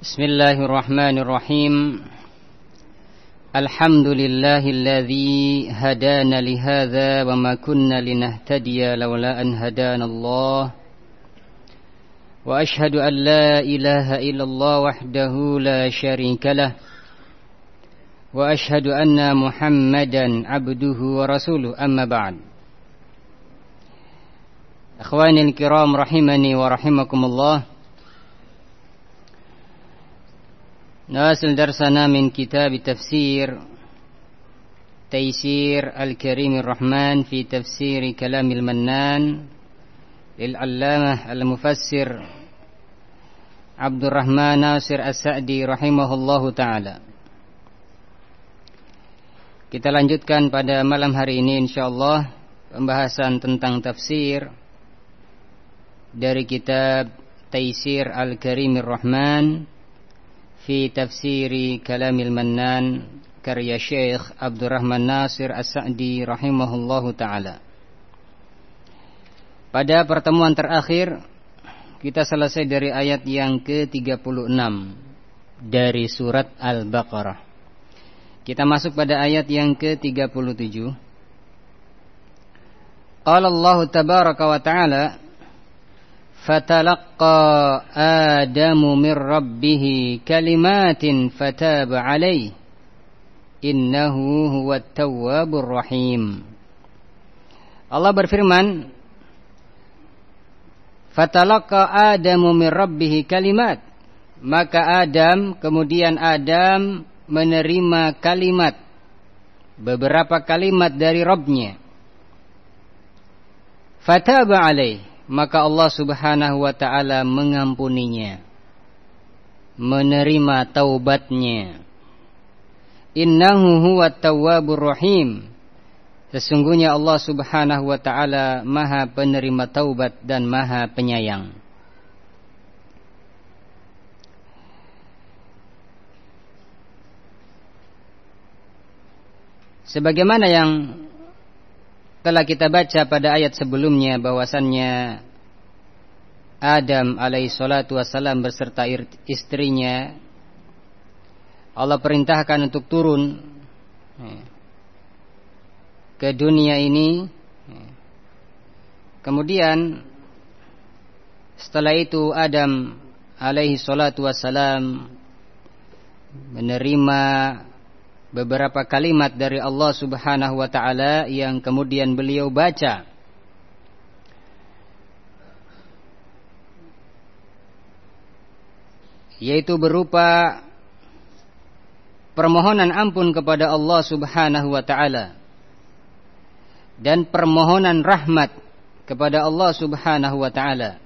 Bismillahirrahmanirrahim. Alhamdulillahilladzi hadana lihadza wa ma kunna linahtadiya laula an hadanallah. Wa ashhadu an la ilaha illallah wahdahu la syarikalah. Wa ashhadu anna Muhammadan abduhu wa rasuluh, amma ba'd. Akhwanil kiram rahimani wa rahimakumullah. نواصل درسنا من كتاب تفسير تيسير الكريم الرحمن في تفسير كلام المنان للعلامة المفسر عبد الرحمن ناصر السعدي رحمه الله تعالى. Kita lanjutkan pada malam hari ini insyaallah pembahasan tentang tafsir dari kitab Taisir Al-Karimir Rahman fi tafsiri Kalamil Mannan karya Syekh Abdurrahman Nasir As-Sa'di rahimahullahu ta'ala. Pada pertemuan terakhir kita selesai dari ayat yang ke-36 dari surat Al-Baqarah. Kita masuk pada ayat yang ke-37. Qala Allah tabaraka wa ta'ala, فَتَلَقَّى آدَمُ مِنْ رَبِّهِ كَلِمَاتٍ فَتَابَ عَلَيْهِ إِنَّهُ هُوَ التَّوَّابُ الرَّحِيمُ. Allah berfirman, فَتَلَقَّى آدَمُ مِنْ رَبِّهِ كَلِمَاتٍ, maka kemudian Adam menerima kalimat, beberapa kalimat dari Rabbnya. فَتَابَ عَلَيْهِ, maka Allah subhanahu wa ta'ala mengampuninya, menerima taubatnya. Innahu huwa tawwabur rahim, sesungguhnya Allah subhanahu wa ta'ala maha penerima taubat dan maha penyayang. Sebagaimana yang telah kita baca pada ayat sebelumnya, bahwasannya Adam alaihi salatu wassalam beserta istrinya Allah perintahkan untuk turun ke dunia ini. Kemudian setelah itu Adam alaihi salatu wassalam menerima beberapa kalimat dari Allah subhanahu wa ta'ala yang kemudian beliau baca. Yaitu berupa permohonan ampun kepada Allah subhanahu wa ta'ala dan permohonan rahmat kepada Allah subhanahu wa ta'ala,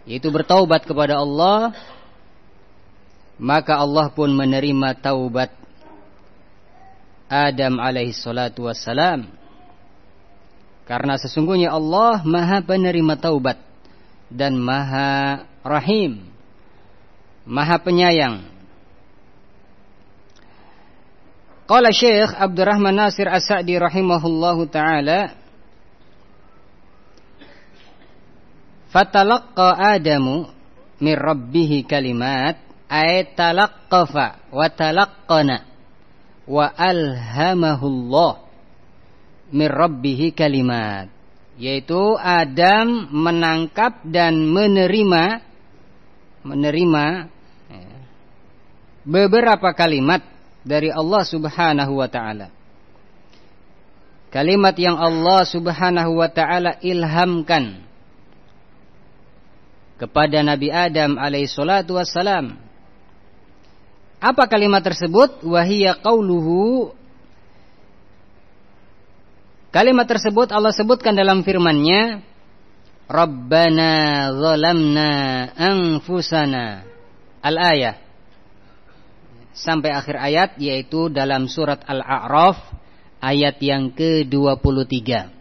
yaitu bertaubat kepada Allah. Maka Allah pun menerima taubat Adam alaihi salatu wassalam, karena sesungguhnya Allah maha penerima taubat dan maha rahim, maha penyayang. Qala Syekh Abdurrahman Nasir As-Sa'di rahimahullahu ta'ala, fatalaqqa Adamu min rabbihi kalimat, ay talaqqafa wa talaqqana wa alhamahullah min rabbihi kalimat, yaitu Adam menangkap dan menerima beberapa kalimat dari Allah subhanahu wa ta'ala. Kalimat yang Allah subhanahu wa ta'ala ilhamkan kepada Nabi Adam alaihi salatu wassalam. Apa kalimat tersebut? Wahiyya qauluhu. Kalimat tersebut Allah sebutkan dalam firman-Nya, Rabbana zalamna anfusana, al-ayah, sampai akhir ayat, yaitu dalam surat Al-A'raf ayat yang ke-23.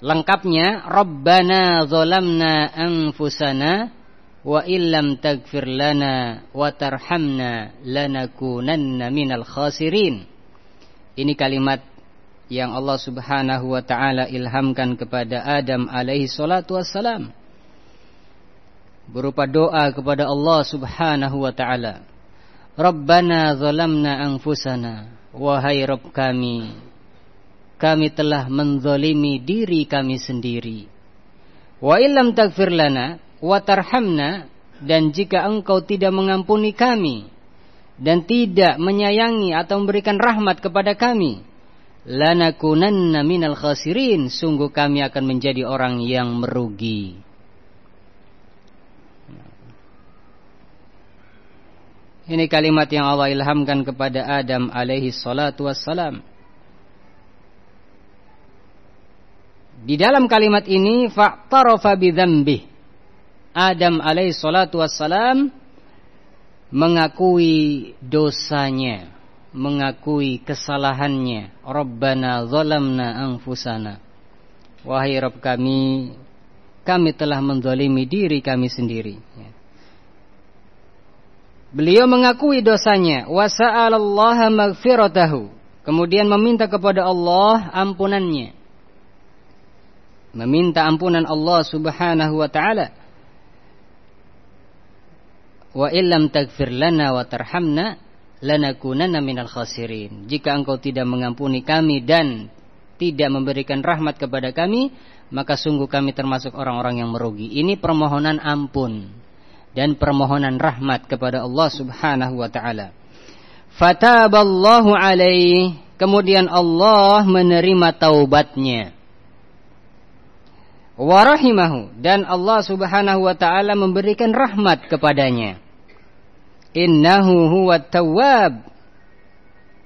Lengkapnya, Rabbana zalamna anfusana wa illam taghfir lana wa tarhamna lanakunanna minal khasirin. Ini kalimat yang Allah subhanahu wa ta'ala ilhamkan kepada Adam alaihi salatu wassalam. berupa doa kepada Allah Subhanahu wa taala. Rabbana zalamna anfusana, wahai Rabb kami telah menzalimi diri kami sendiri. Wa illam taghfir lana wa tarhamna, dan jika engkau tidak mengampuni kami dan tidak menyayangi atau memberikan rahmat kepada kami, lanakunanna minal khasirin, sungguh kami akan menjadi orang yang merugi. Ini kalimat yang Allah ilhamkan kepada Adam alaihi salatu wassalam. Di dalam kalimat ini fa'tarafa bidzambih, Adam alaihi salatu wassalam mengakui dosanya, mengakui kesalahannya. Rabbana zalamna anfusana, wahai Rabb kami telah menzalimi diri kami sendiri. Beliau mengakui dosanya, wa sa'alallaha maghfiratahu, kemudian meminta kepada Allah ampunannya, meminta ampunan Allah Subhanahu wa ta'ala. Wa illam taghfir lana wa tarhamna lanakunanna minal khasirin, jika engkau tidak mengampuni kami dan tidak memberikan rahmat kepada kami, maka sungguh kami termasuk orang-orang yang merugi. Ini permohonan ampun dan permohonan rahmat kepada Allah Subhanahu wa ta'ala. Fataballahu alaihi, kemudian Allah menerima taubatnya. Wa rahimahu, dan Allah Subhanahu wa ta'ala memberikan rahmat kepadanya. Innahu huwat tawwab,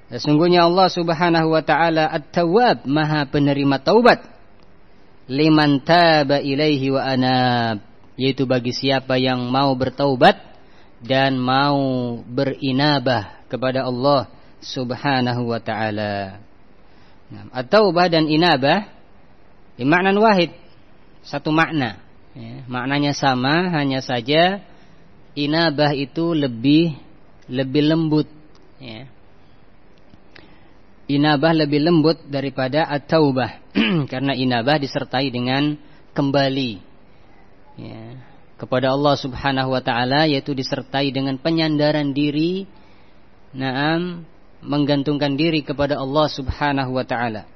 sesungguhnya Allah Subhanahu wa ta'ala at-tawwab, maha penerima taubat. Liman taba ilaihi wa anab, yaitu bagi siapa yang mau bertaubat dan mau berinabah kepada Allah Subhanahu wa ta'ala. At-taubah dan inabah bimaknan wahid, satu makna, maknanya sama, hanya saja inabah itu lebih lembut, inabah lebih lembut daripada at-taubah karena inabah disertai dengan kembali kepada Allah Subhanahu wa ta'ala, yaitu disertai dengan penyandaran diri, menggantungkan diri kepada Allah Subhanahu wa ta'ala.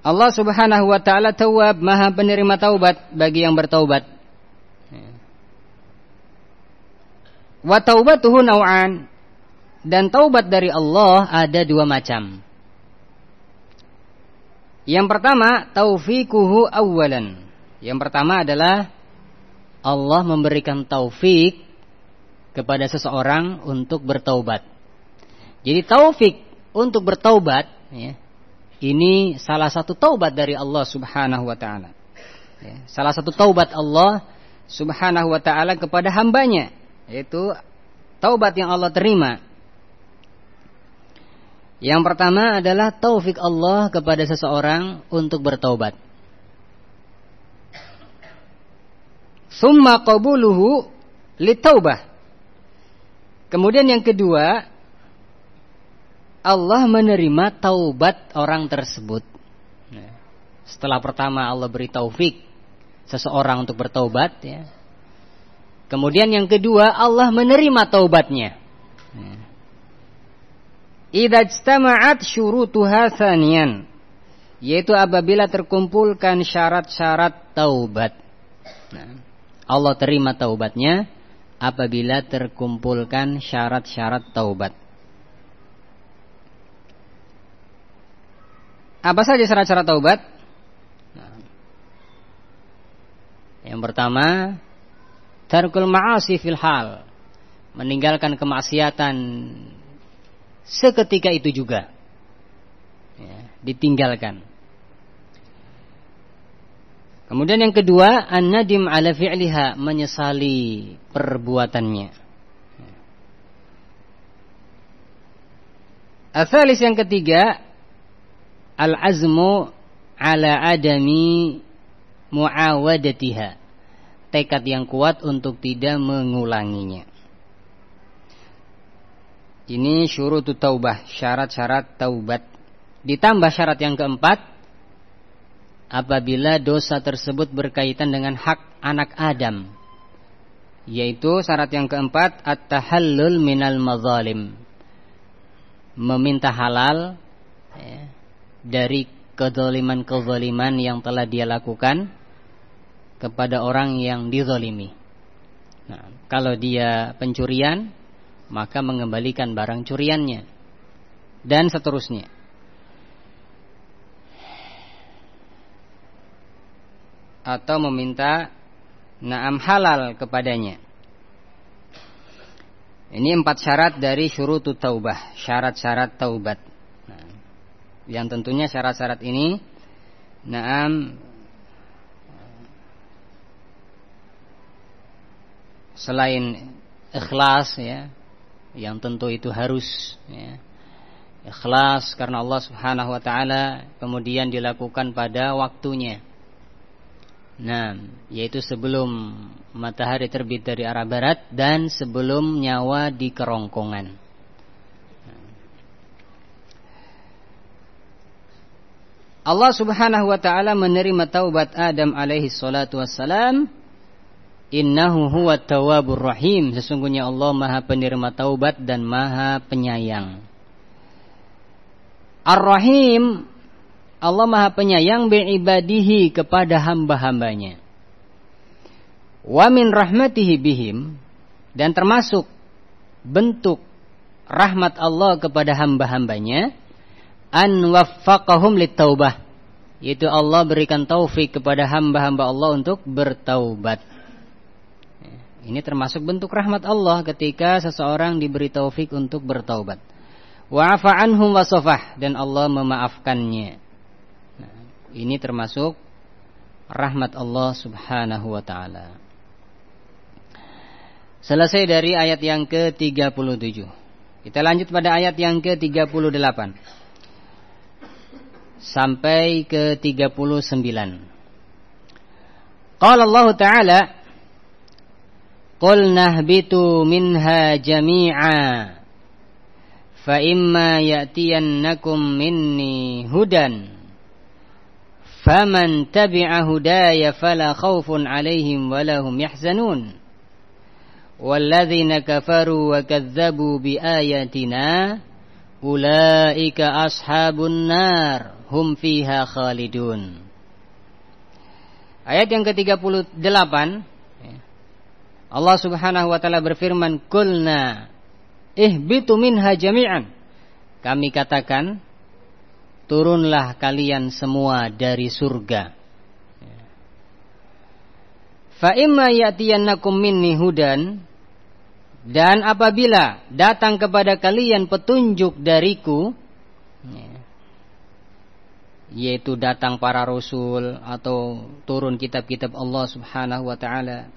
Allah Subhanahu wa ta'ala tawwab, maha penerima taubat bagi yang bertaubat. Wa taubatuhu naw'an, dan taubat dari Allah ada dua macam. Yang pertama, taufiquhu awwalan. Yang pertama adalah Allah memberikan taufik kepada seseorang untuk bertaubat. Jadi taufik untuk bertaubat, ini salah satu taubat dari Allah Subhanahu wa ta'ala. Salah satu taubat Allah Subhanahu wa ta'ala kepada hambanya, yaitu taubat yang Allah terima. Yang pertama adalah taufik Allah kepada seseorang untuk bertaubat. Summa qabuluhu litaubah. Kemudian yang kedua, Allah menerima taubat orang tersebut. Setelah pertama Allah beri taufik seseorang untuk bertaubat, kemudian yang kedua Allah menerima taubatnya. Idza ijtama'at syurutuha tsaniyan, yaitu apabila terkumpulkan syarat-syarat taubat. Allah terima taubatnya apabila terkumpulkan syarat-syarat taubat. Apa saja syarat-syarat taubat? Yang pertama, tarkul ma'asi fil hal, meninggalkan kemaksiatan seketika itu juga, ditinggalkan. Kemudian yang kedua, an-nadim ala fi'liha, menyesali perbuatannya. Al-thalis, yang ketiga, al-azmu ala adami muawadatiha, tekad yang kuat untuk tidak mengulanginya. Ini syurutut taubah, syarat-syarat taubat Ditambah syarat yang keempat, apabila dosa tersebut berkaitan dengan hak anak Adam, yaitu syarat yang keempat, at-tahallul minal mazalim, meminta halal dari kezaliman-kezaliman yang telah dia lakukan kepada orang yang dizalimi. Nah, kalau dia pencurian, maka mengembalikan barang curiannya, dan seterusnya. Atau meminta na'am halal kepadanya. Ini 4 syarat dari syurutut taubah, syarat-syarat taubat. Nah, yang tentunya syarat-syarat ini na'am selain ikhlas ya, yang tentu itu harus ya, ikhlas karena Allah Subhanahu wa taala, kemudian dilakukan pada waktunya. Nah, yaitu sebelum matahari terbit dari arah barat dan sebelum nyawa di kerongkongan. Allah Subhanahu wa taala menerima taubat Adam alaihi salatu wassalam. Innahu huwat tawwabur rahim. Sesungguhnya Allah Maha penerima taubat dan Maha penyayang. Ar-Rahim, Allah Maha penyayang bi'ibadihi, kepada hamba-hambanya. Wa min rahmatihi bihim, dan termasuk bentuk rahmat Allah kepada hamba-hambanya, an waffaqahum littaubah, yaitu Allah berikan taufik kepada hamba-hamba Allah untuk bertaubat. Ini termasuk bentuk rahmat Allah ketika seseorang diberi taufik untuk bertaubat. Wa afa anhum wa safah, dan Allah memaafkannya. Ini termasuk rahmat Allah Subhanahu wa ta'ala. Selesai dari ayat yang ke-37. Kita lanjut pada ayat yang ke-38 sampai ke-39. Qala Allah ta'ala, qul nahbitu minha jami'a fa imma ya'tiyannakum minni hudan faman tabi'a hudaya fala khaufun 'alaihim wala hum yahzanun walladzina kafaru wa kadzdzabu biayatina ulaika ashabun nar hum fiha khalidun. Ayat yang ke-38, Allah Subhanahu wa taala berfirman, qulna ihbitu minha jami'an, kami katakan turunlah kalian semua dari surga. Fa imma ya'tiyannakum minni hudan, dan apabila datang kepada kalian petunjuk dariku, yaitu datang para rasul atau turun kitab-kitab Allah Subhanahu wa taala,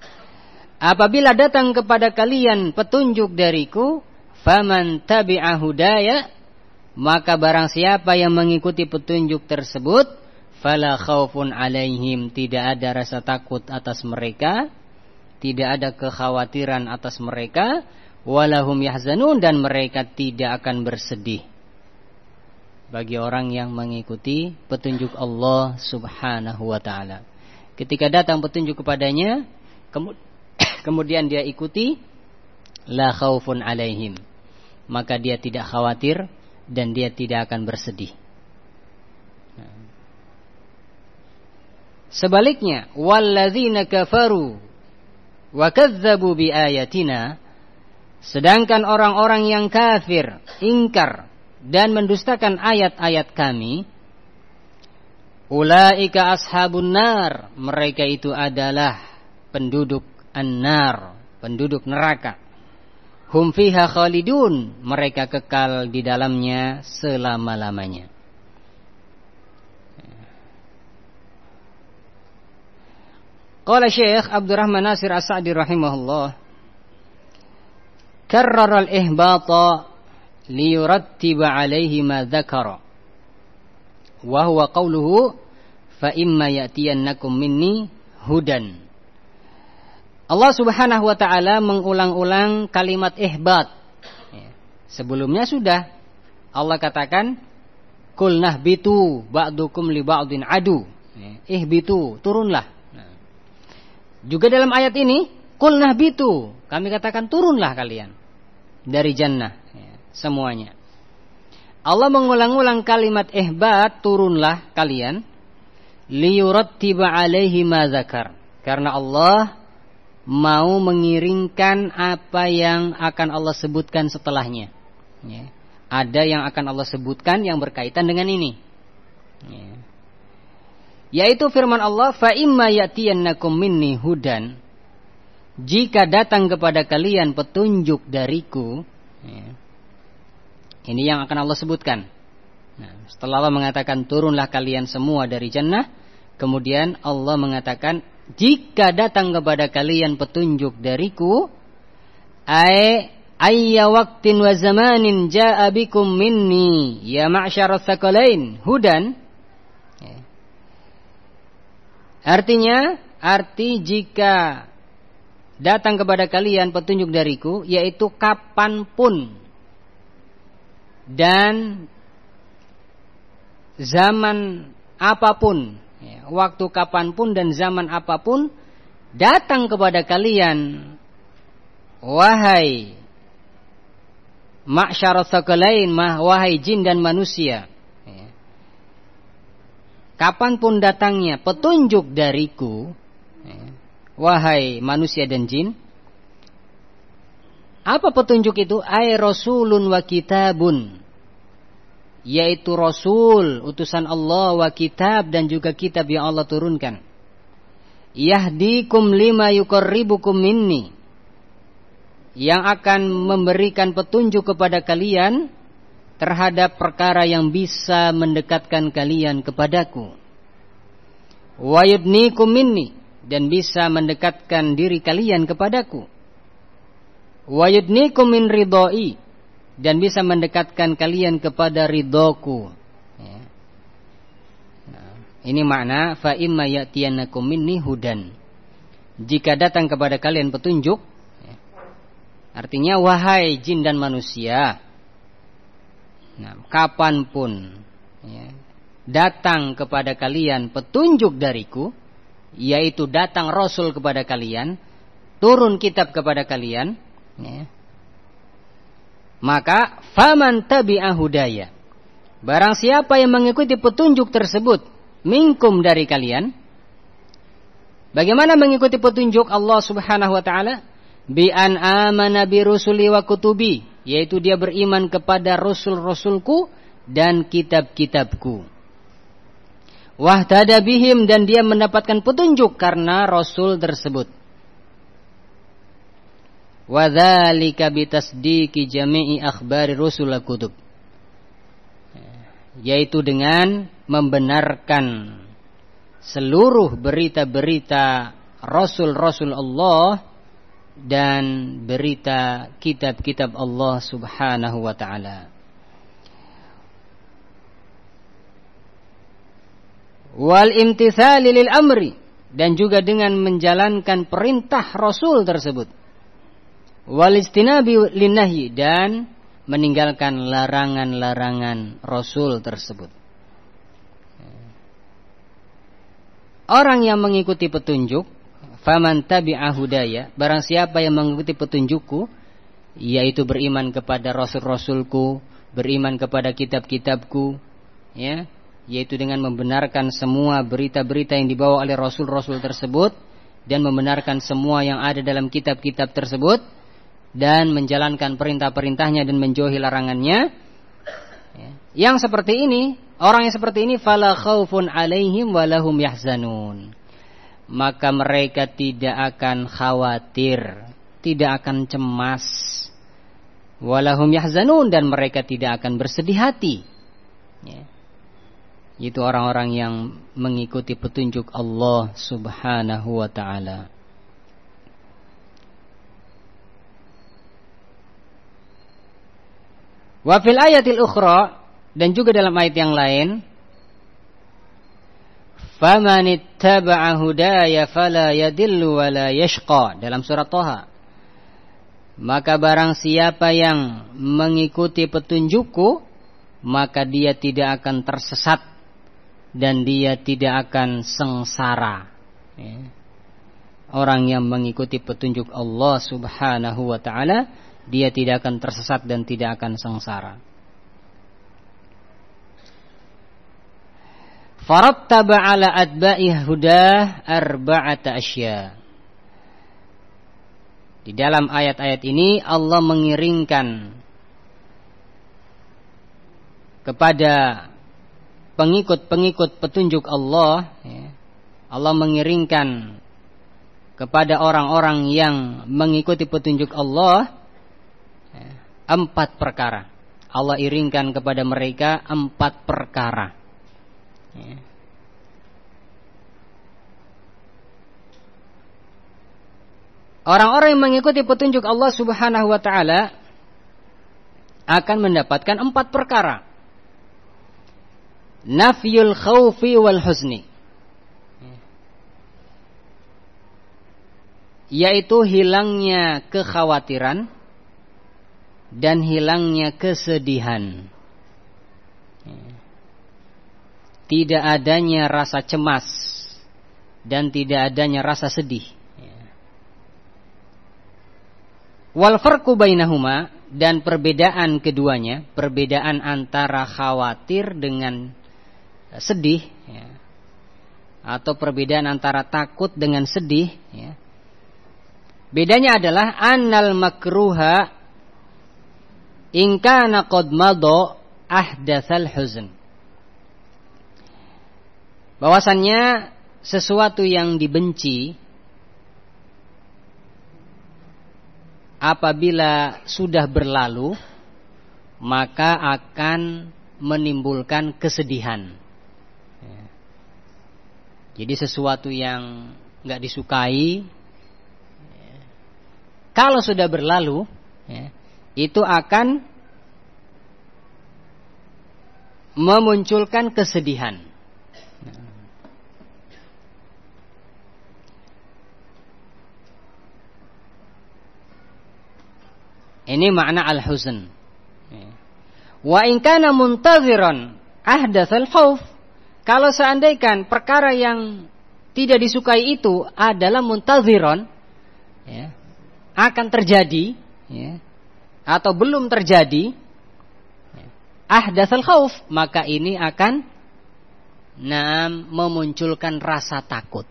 apabila datang kepada kalian petunjuk dariku, faman tabi'a hudaya, maka barang siapa yang mengikuti petunjuk tersebut, fala khaufun 'alaihim, tidak ada rasa takut atas mereka, tidak ada kekhawatiran atas mereka, walahum yahzanun, dan mereka tidak akan bersedih. Bagi orang yang mengikuti petunjuk Allah Subhanahu wa ta'ala, ketika datang petunjuk kepadanya, kemudian dia ikuti, la khaufun 'alaihim, maka dia tidak khawatir dan dia tidak akan bersedih. Sebaliknya, walladzina kafaru wa kadzdzabu biayatina, sedangkan orang-orang yang kafir, ingkar dan mendustakan ayat-ayat kami, ulaika ashabun nar, mereka itu adalah penduduk an-nar, penduduk neraka. Hum fiha khalidun, mereka kekal di dalamnya selama-lamanya. Qala Syekh Abdurrahman Nasir As-Sa'di rahimahullah, karrara al-ihbata liyurattiba alaihi ma dzakara, wa huwa qawluhu fa imma ya'tiyannakum minni hudan. Allah Subhanahu wa ta'ala mengulang-ulang kalimat ihbat. Sebelumnya sudah Allah katakan, Qul nahbitu ba'dukum li ba'din adu. Ihbitu, turunlah. Juga dalam ayat ini, qul nahbitu, kami katakan turunlah kalian dari jannah, semuanya. Allah mengulang-ulang kalimat ihbat, turunlah kalian, liyurattiba alaihi ma dzakar. Karena Allah mau mengiringkan apa yang akan Allah sebutkan setelahnya. Ada yang akan Allah sebutkan yang berkaitan dengan ini. Yaitu firman Allah, fa imma ya'tiyannakum minni hudan, jika datang kepada kalian petunjuk dariku. Ini yang akan Allah sebutkan. Setelah Allah mengatakan turunlah kalian semua dari jannah, kemudian Allah mengatakan jika datang kepada kalian petunjuk dariku, ayya waqtin wa zamanin ja'a bikum minni ya ma'syaras tsaqalain hudan. Artinya, jika datang kepada kalian petunjuk dariku, yaitu kapanpun dan zaman apapun, waktu kapanpun dan zaman apapun, datang kepada kalian, wahai ma'syaras tsaqalain, wahai jin dan manusia. Kapanpun datangnya petunjuk dariku, wahai manusia dan jin. Apa petunjuk itu? Ay rasulun wa kitabun, yaitu rasul, utusan Allah, wa kitab, dan juga kitab yang Allah turunkan. Yahdikum lima yuqarribukum minni, yang akan memberikan petunjuk kepada kalian terhadap perkara yang bisa mendekatkan kalian kepadaku. Wa yudnikum minni, dan bisa mendekatkan diri kalian kepadaku. Wa yudnikum min ridhoi, dan bisa mendekatkan kalian kepada ridhoku. Ini makna fa imma ya'tiyannakum minni hudan, jika datang kepada kalian petunjuk. Artinya wahai jin dan manusia, kapanpun datang kepada kalian petunjuk dariku, yaitu datang Rasul kepada kalian, turun kitab kepada kalian, maka faman tabi'a hudaya, barang siapa yang mengikuti petunjuk tersebut, minkum dari kalian. Bagaimana mengikuti petunjuk Allah Subhanahu wa taala? Bi an amana bi rusuli wa kutubi, yaitu dia beriman kepada rasul-rasulku dan kitab-kitabku. Wahtada bihim, dan dia mendapatkan petunjuk karena rasul tersebut. Wa dzalika bitasdiqi jami'i akhbari rusul kutub, yaitu dengan membenarkan seluruh berita-berita rasul-rasul Allah dan berita kitab-kitab Allah Subhanahu wa ta'ala. Wal imtithali lil amri, dan juga dengan menjalankan perintah Rasul tersebut. Wal istinabi lin nahyi, dan meninggalkan larangan-larangan Rasul tersebut. Orang yang mengikuti petunjuk, faman tabi'a hudaya, barang siapa yang mengikuti petunjukku, yaitu beriman kepada rasul-rasulku, beriman kepada kitab-kitabku, yaitu dengan membenarkan semua berita-berita yang dibawa oleh rasul-rasul tersebut, dan membenarkan semua yang ada dalam kitab-kitab tersebut, dan menjalankan perintah-perintahnya dan menjauhi larangannya. Yang seperti ini, orang yang seperti ini, fala khaufun alaihim walahum yahzanun, maka mereka tidak akan khawatir, tidak akan cemas. Walahum yahzanun, dan mereka tidak akan bersedih hati. Itu orang-orang yang mengikuti petunjuk Allah Subhanahu wa ta'ala. Wa fil ayatil ukhra, dan juga dalam ayat yang lain, famanittaba'a hudaya fala yadillu wala yashqa, dalam surat Thaha. Maka barang siapa yang mengikuti petunjukku, maka dia tidak akan tersesat dan dia tidak akan sengsara. Orang yang mengikuti petunjuk Allah Subhanahu wa ta'ala, dia tidak akan tersesat dan tidak akan sengsara. Farattaba ala atba'i hudah arba'ata asya. Di dalam ayat-ayat ini Allah mengiringkan kepada pengikut-pengikut petunjuk Allah, Allah mengiringkan kepada orang-orang yang mengikuti petunjuk Allah 4 perkara. Allah iringkan kepada mereka 4 perkara. Orang-orang yang mengikuti petunjuk Allah Subhanahu wa ta'ala akan mendapatkan 4 perkara. Nafyul khawfi wal husni, yaitu hilangnya kekhawatiran dan hilangnya kesedihan. Tidak adanya rasa cemas dan tidak adanya rasa sedih. Wal farqu bainahuma, dan perbedaan keduanya, perbedaan antara khawatir dengan sedih, atau perbedaan antara takut dengan sedih, bedanya adalah annal makruha in kana qad madha ahdatsal huzn. Bahwasannya sesuatu yang dibenci apabila sudah berlalu maka akan menimbulkan kesedihan. Jadi sesuatu yang enggak disukai kalau sudah berlalu, itu akan memunculkan kesedihan. Ini makna al-huzn. Wa in kana muntaziran ahdatsal khauf, kalau seandainya perkara yang tidak disukai itu adalah muntaziran, akan terjadi, atau belum terjadi, ahdatsal khauf, maka ini akan memunculkan rasa takut.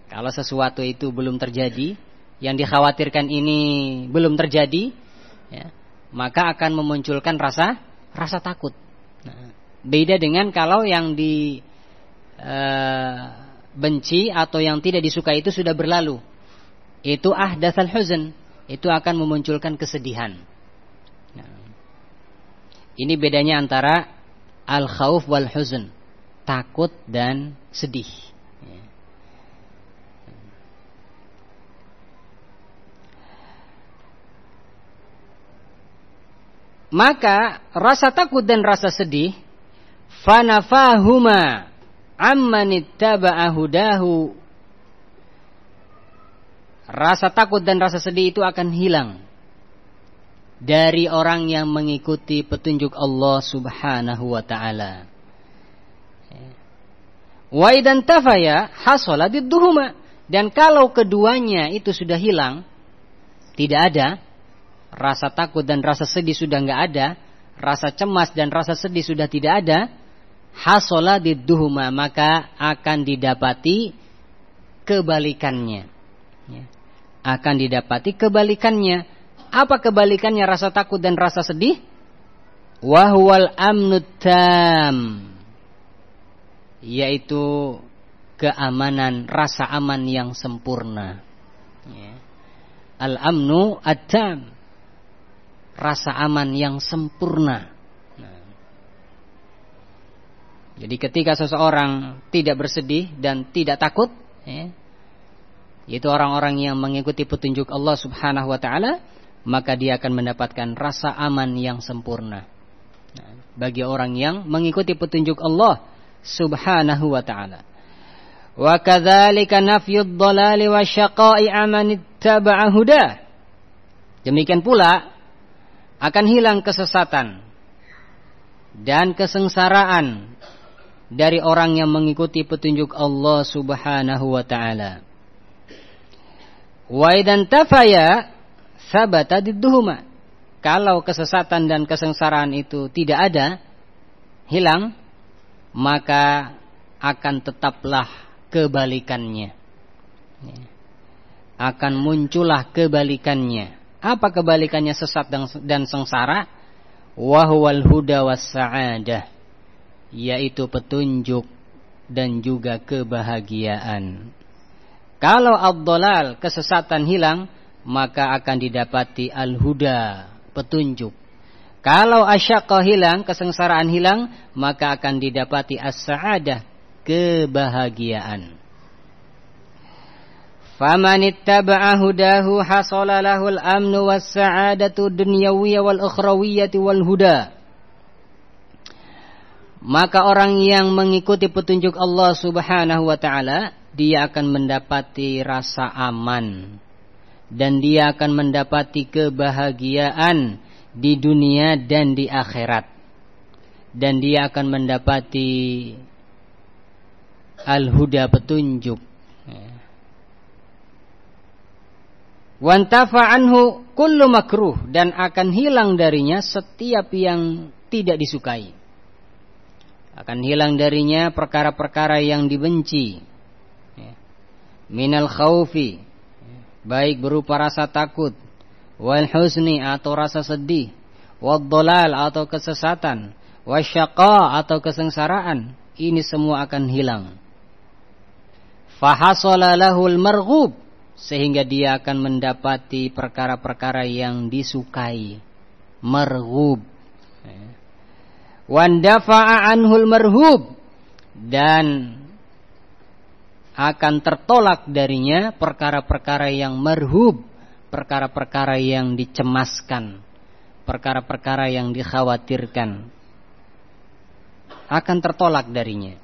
Kalau sesuatu itu belum terjadi, yang dikhawatirkan ini belum terjadi, maka akan memunculkan rasa takut. Beda dengan kalau yang dibenci atau yang tidak disukai itu sudah berlalu. Itu ahdatsal huzn, itu akan memunculkan kesedihan. Ini bedanya antara al-khauf wal huzn, takut dan sedih. Maka rasa takut dan rasa sedih, fanafahuma amman ittaba'a hudahu, rasa takut dan rasa sedih itu akan hilang dari orang yang mengikuti petunjuk Allah Subhanahu wa ta'ala. Wa idan tafaya hasala didduhuma, dan kalau keduanya itu sudah hilang, tidak ada, rasa takut dan rasa sedih sudah enggak ada, rasa cemas dan rasa sedih sudah tidak ada, hasala didduhuma, maka akan didapati kebalikannya. Akan didapati kebalikannya. Apa kebalikannya rasa takut dan rasa sedih? Wa huwal amnut tam, yaitu keamanan, rasa aman yang sempurna. Al-amnu at-tam, rasa aman yang sempurna. Jadi ketika seseorang tidak bersedih dan tidak takut, yaitu orang-orang yang mengikuti petunjuk Allah Subhanahu wa ta'ala, maka dia akan mendapatkan rasa aman yang sempurna. Bagi orang yang mengikuti petunjuk Allah Subhanahu wa ta'ala. Wa kadzalika nafyud dhalali wasyaqa'i aman ittaba'a hudah. Demikian pula akan hilang kesesatan dan kesengsaraan dari orang yang mengikuti petunjuk Allah Subhanahu wa ta'ala. Wa idan tafaya sabata didduhuma. Kalau kesesatan dan kesengsaraan itu tidak ada, hilang, maka akan tetaplah kebalikannya. Akan muncullah kebalikannya. Apa kebalikannya sesat dan sengsara? Wa huwal huda was sa'adah, yaitu petunjuk dan juga kebahagiaan. Kalau ad-dhalal, kesesatan hilang, maka akan didapati al-huda, petunjuk. Kalau asyaqah hilang, kesengsaraan hilang, maka akan didapati as-sa'adah, kebahagiaan. Faman ittaba'a hudahu hasala lahul amnu was-sa'adatu dunyawiyya wal ukhrawiyyati wal huda. Maka orang yang mengikuti petunjuk Allah Subhanahu wa ta'ala, dia akan mendapati rasa aman dan dia akan mendapati kebahagiaan di dunia dan di akhirat, dan dia akan mendapati al-huda, petunjuk. Wantafa anhu kullu makruh, dan akan hilang darinya setiap yang tidak disukai. Akan hilang darinya perkara-perkara yang dibenci. Minal khaufi, baik berupa rasa takut, wal husni atau rasa sedih, wad dhalal atau kesesatan, wasyaqa atau kesengsaraan, ini semua akan hilang. Fahasala lahul marghub, sehingga dia akan mendapati perkara-perkara yang disukai, marghub. Wandafa'a anhul marhub, dan akan tertolak darinya perkara-perkara yang marhub, perkara-perkara yang dicemaskan, perkara-perkara yang dikhawatirkan, akan tertolak darinya.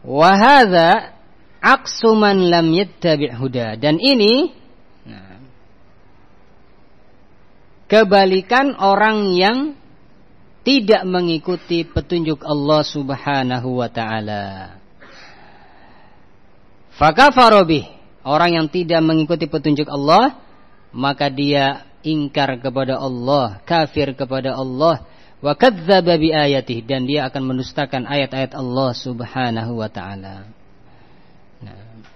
Wa hadza aqsu man lam yattabi' huda, dan ini kebalikan orang yang tidak mengikuti petunjuk Allah Subhanahu wa ta'ala. Fakafara bih, orang yang tidak mengikuti petunjuk Allah, maka dia ingkar kepada Allah, kafir kepada Allah, wa kadzdzaba bi ayatihi, dan dia akan mendustakan ayat-ayat Allah Subhanahu wa ta'ala.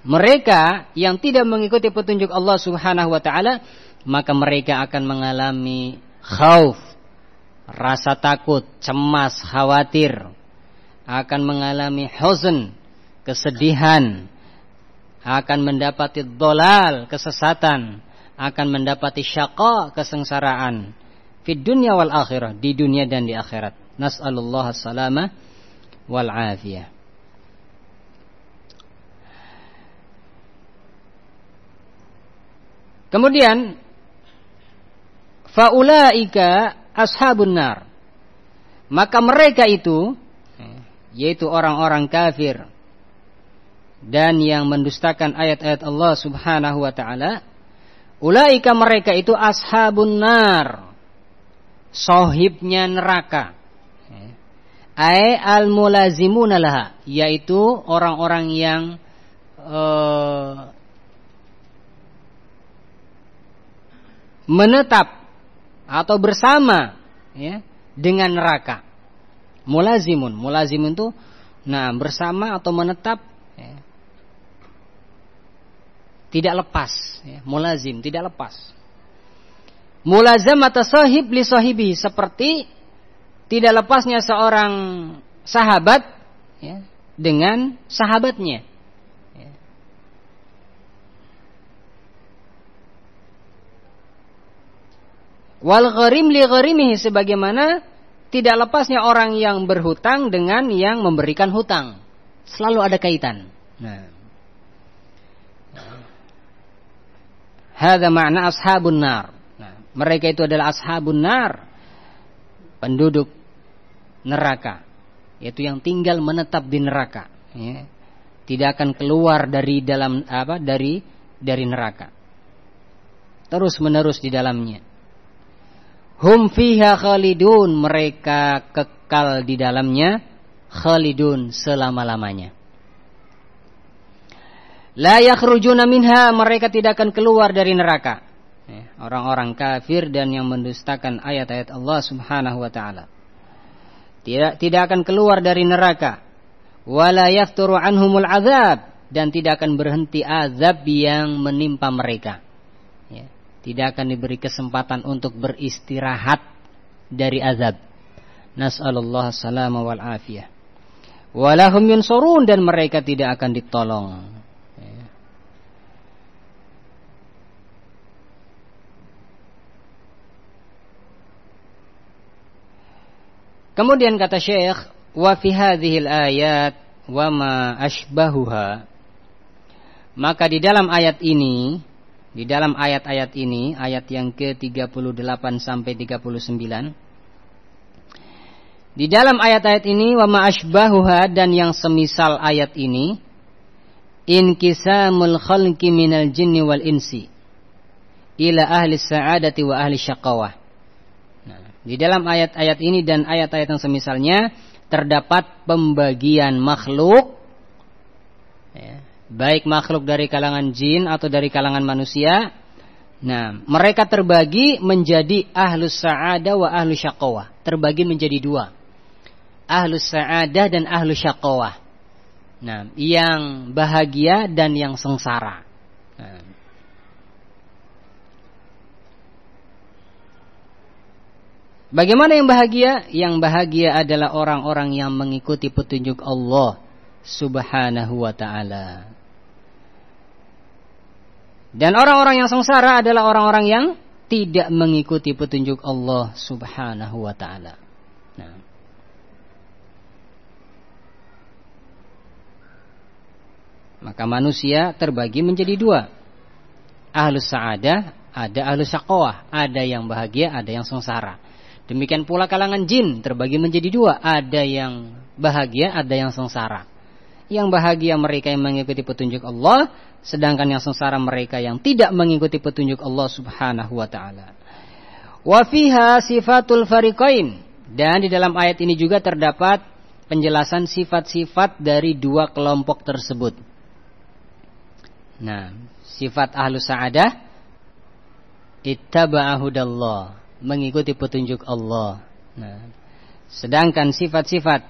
Mereka yang tidak mengikuti petunjuk Allah Subhanahu wa ta'ala, maka mereka akan mengalami khauf, rasa takut, cemas, khawatir, akan mengalami huzn, kesedihan, akan mendapati dhalal, kesesatan, akan mendapati syaqa, kesengsaraan, fid dunya wal akhirah, di dunia dan di akhirat. Nas'alullah as-salama wal afiyah. Kemudian faulaika ashabun nar, maka mereka itu, yaitu orang-orang kafir dan yang mendustakan ayat-ayat Allah Subhanahu wa ta'ala, ulaika, mereka itu ashabun nar, sahibnya neraka, ay al-mulazimuna laha, yaitu orang-orang yang menetap atau bersama, ya, dengan neraka. Mulazimun itu bersama atau menetap, ya, tidak lepas, ya, mulazim, tidak lepas. Mulazamata sahib li sahibi, seperti tidak lepasnya seorang sahabat, ya, dengan sahabatnya. Wal gharim li gharimihi, sebagaimana tidak lepasnya orang yang berhutang dengan yang memberikan hutang, selalu ada kaitan. Hadza makna ashabun nar. Mereka itu adalah ashabun nar, penduduk neraka, yaitu yang tinggal menetap di neraka, ya. Tidak akan keluar dari dalam dari neraka, terus menerus di dalamnya. Hum fiha khalidun, mereka kekal di dalamnya, khalidun, selama-lamanya. La yakhrujuna minha, mereka tidak akan keluar dari neraka. Orang-orang kafir dan yang mendustakan ayat-ayat Allah Subhanahu wa taala. Tidak akan keluar dari neraka. Wala yafturu anhumul azab, dan tidak akan berhenti azab yang menimpa mereka. Tidak akan diberi kesempatan untuk beristirahat dari azab. Nas'alullah salama wal afiyah. Walahum yunsurun, dan mereka tidak akan ditolong. Kemudian kata Syekh, wa fi hadhil ayat wa ma ashbahuha, maka di dalam ayat ini, di dalam ayat-ayat ini, ayat yang ke-38 sampai 39, di dalam ayat-ayat ini wa ma ashbahuha, dan yang semisal ayat ini, inkisamul khalqi minal jinni wal insi ila ahli sa'adati wa ahli syaqawah. Di dalam ayat-ayat ini dan ayat-ayat yang semisalnya terdapat pembagian makhluk, baik makhluk dari kalangan jin atau dari kalangan manusia. Nah, mereka terbagi menjadi ahlus sa'adah wa ahlus syaqawah. Terbagi menjadi dua, ahlus sa'adah dan ahlus syaqawah. Nah, yang bahagia dan yang sengsara. Nah, bagaimana yang bahagia? Yang bahagia adalah orang-orang yang mengikuti petunjuk Allah Subhanahu wa ta'ala. Dan orang-orang yang sengsara adalah orang-orang yang tidak mengikuti petunjuk Allah Subhanahu wa ta'ala. Nah, maka manusia terbagi menjadi dua. Ahlus sa'adah, ada ahlus syaqawah. Ada yang bahagia, ada yang sengsara. Demikian pula kalangan jin terbagi menjadi dua. Ada yang bahagia, ada yang sengsara. Yang bahagia mereka yang mengikuti petunjuk Allah, sedangkan yang sengsara mereka yang tidak mengikuti petunjuk Allah Subhanahu wa ta'ala. Wa fiha sifatul fariqain, dan di dalam ayat ini juga terdapat penjelasan sifat-sifat dari dua kelompok tersebut. Nah, sifat ahlus sa'adah, ittaba'a hudallah, mengikuti petunjuk Allah. Nah, sedangkan sifat-sifat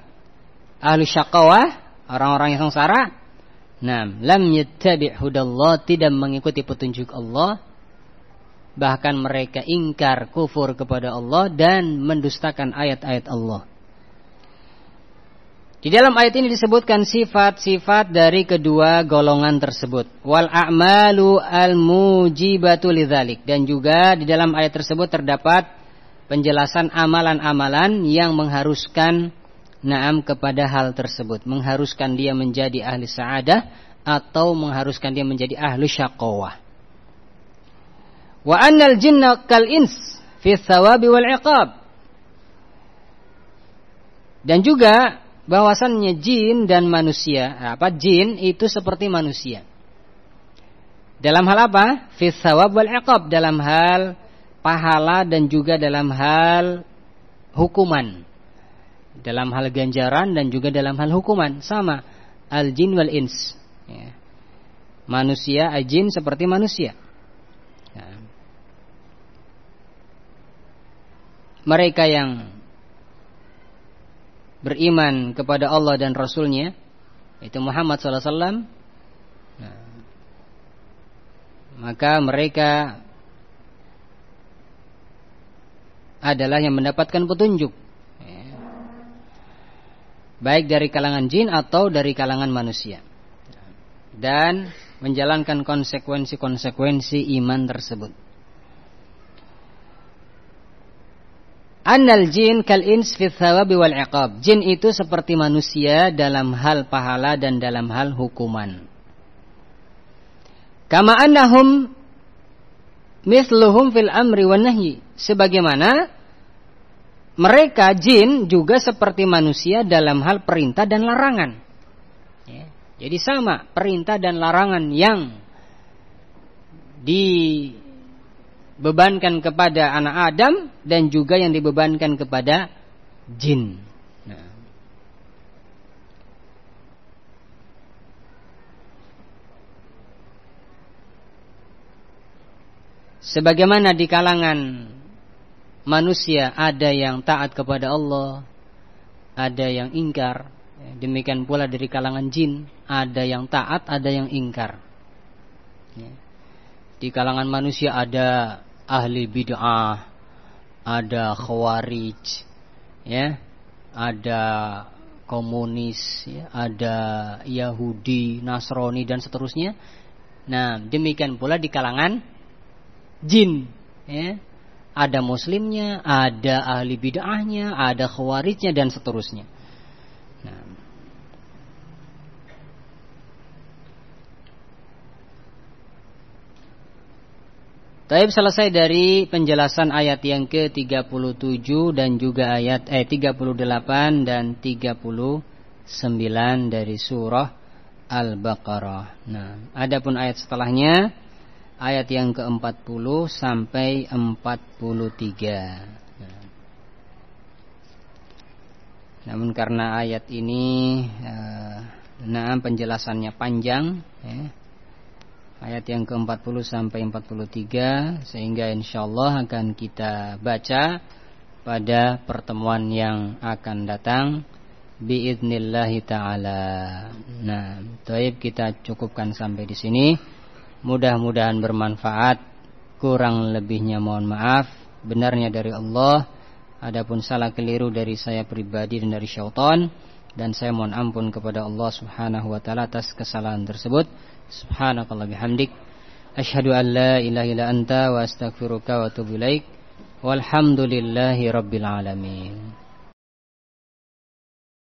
ahlus syaqawah, orang-orang yang sengsara, nah, lam yattabi' hudallah, tidak mengikuti petunjuk Allah, bahkan mereka ingkar, kufur kepada Allah dan mendustakan ayat-ayat Allah. Di dalam ayat ini disebutkan sifat-sifat dari kedua golongan tersebut. Wal a'malu al-mujibatu lidzalik, dan juga di dalam ayat tersebut terdapat penjelasan amalan-amalan yang mengharuskan na'am kepada hal tersebut, mengharuskan dia menjadi ahli sa'adah atau mengharuskan dia menjadi ahli syaqawah. Wa annal jinna kal ins fi thawabi wal iqab, dan juga bahwasannya jin dan manusia, jin itu seperti manusia. Dalam hal apa? Fi thawab wal iqab, dalam hal pahala dan juga dalam hal hukuman. Dalam hal ganjaran dan juga dalam hal hukuman, sama. Al jin wal ins. Ya. Manusia, jin seperti manusia. Ya. Mereka yang beriman kepada Allah dan Rasulnya, itu Muhammad SAW, nah, maka mereka adalah yang mendapatkan petunjuk, ya, baik dari kalangan jin atau dari kalangan manusia, dan menjalankan konsekuensi-konsekuensi iman tersebut. Annal jin kal ins fi thawabi wal iqab, jin itu seperti manusia dalam hal pahala dan dalam hal hukuman. Kama annahum mithluhum fil amri wan nahyi, sebagaimana mereka jin juga seperti manusia dalam hal perintah dan larangan. Ya, jadi sama perintah dan larangan yang dibebankan kepada anak Adam dan juga yang dibebankan kepada jin. Nah. Sebagaimana di kalangan manusia ada yang taat kepada Allah, ada yang ingkar. Demikian pula dari kalangan jin, ada yang taat, ada yang ingkar. Di kalangan manusia ada ahli bid'ah, ada khawarij, ya, ada komunis, ya, ada Yahudi, Nasrani dan seterusnya. Nah, demikian pula di kalangan jin, ya. Ada muslimnya, ada ahli bid'ahnya, ada khawarijnya dan seterusnya. Nah. Taib, selesai dari penjelasan ayat yang ke-37 dan juga ayat 38 dan 39 dari surah Al-Baqarah. Nah, adapun ayat setelahnya ayat yang ke-40 sampai 43. Namun karena ayat ini penjelasannya panjang, ya, ayat yang ke-40 sampai 43, sehingga insyaallah akan kita baca pada pertemuan yang akan datang biidznillah taala. Nah, baik, kita cukupkan sampai di sini. Mudah-mudahan bermanfaat. Kurang lebihnya mohon maaf. Benarnya dari Allah. Adapun salah keliru dari saya pribadi dan dari syaitan, dan saya mohon ampun kepada Allah Subhanahu wa taala atas kesalahan tersebut. Subhanakallah bihamdik, asyhadu an la ilaha illa anta wa astaghfiruka wa atubu ilaik. Walhamdulillahi rabbil alamin.